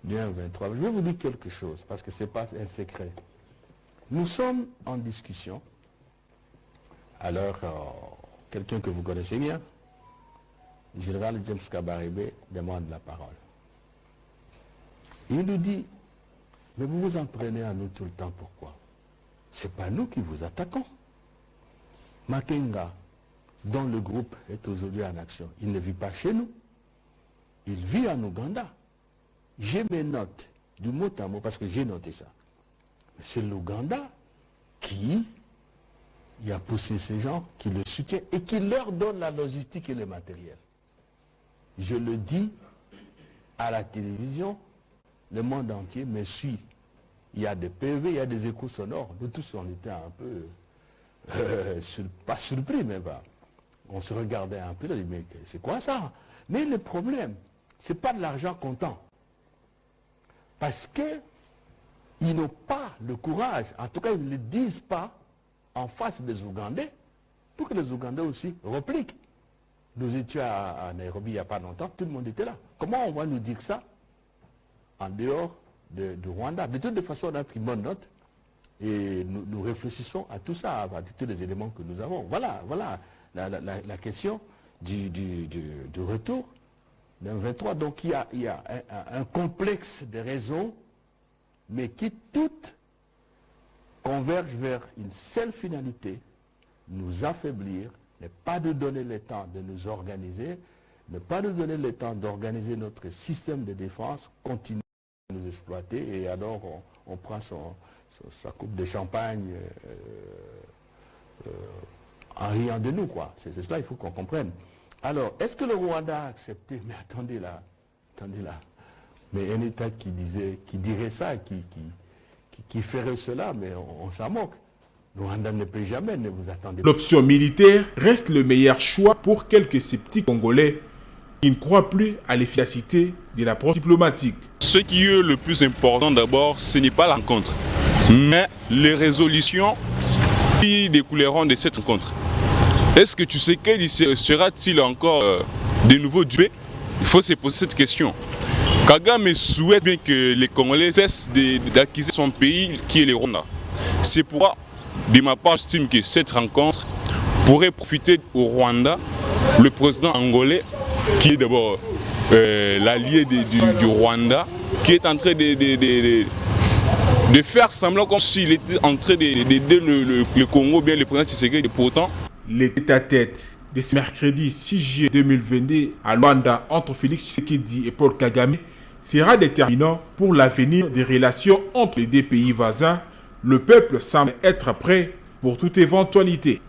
du M23. Je vais vous dire quelque chose, parce que ce n'est pas un secret. Nous sommes en discussion. Alors, quelqu'un que vous connaissez bien, le général James Kabarebe, demande la parole. Il nous dit, mais vous vous en prenez à nous tout le temps, pourquoi? Ce n'est pas nous qui vous attaquons. Makenga, dont le groupe est aujourd'hui en action, il ne vit pas chez nous. Il vit en Ouganda. J'ai mes notes du mot à mot, parce que j'ai noté ça. C'est l'Ouganda qui a poussé ces gens, qui le soutient et qui leur donne la logistique et le matériel. Je le dis à la télévision, le monde entier me suit. Il y a des PV, il y a des échos sonores. Nous tous, on était un peu, pas surpris, mais pas. On se regardait un peu, on dit, mais c'est quoi ça? Mais le problème, ce n'est pas de l'argent comptant. Parce qu'ils n'ont pas le courage, en tout cas, ils ne le disent pas en face des Ougandais, pour que les Ougandais aussi repliquent. Nous étions à Nairobi il n'y a pas longtemps, tout le monde était là. Comment on va nous dire ça en dehors de Rwanda? De toute façon, on a pris bonne note et nous réfléchissons à tout ça, à tous les éléments que nous avons. Voilà la question du retour d'un 23. Donc il y a un complexe de raisons, mais qui toutes convergent vers une seule finalité, nous affaiblir, ne pas nous donner le temps de nous organiser, ne pas nous donner le temps d'organiser notre système de défense, continuer à nous exploiter, et alors on prend sa coupe de champagne en riant de nous, quoi. C'est cela, il faut qu'on comprenne. Alors, est-ce que le Rwanda a accepté? Mais attendez là. Mais un État qui dirait ça, qui ferait cela, mais on s'en moque. Le Rwanda ne peut jamais, ne vous attendez pas. L'option militaire reste le meilleur choix pour quelques sceptiques congolais qui ne croient plus à l'efficacité de l'approche diplomatique. Ce qui est le plus important d'abord, ce n'est pas la rencontre, mais les résolutions qui découleront de cette rencontre. Est-ce que tu sais quel sera-t-il encore de nouveau dupé? Il faut se poser cette question. Kagame souhaite bien que les Congolais cessent d'acquiser son pays qui est le Rwanda. C'est pourquoi, de ma part, j'estime que cette rencontre pourrait profiter au Rwanda, le président angolais, qui est d'abord l'allié du Rwanda, qui est en train de faire semblant comme s'il était en train d'aider le Congo, bien le président Tshisekedi. Pourtant, les tête-à-tête de ce mercredi 6 juillet 2022 à Luanda entre Félix Tshisekedi et Paul Kagame sera déterminant pour l'avenir des relations entre les deux pays voisins. Le peuple semble être prêt pour toute éventualité.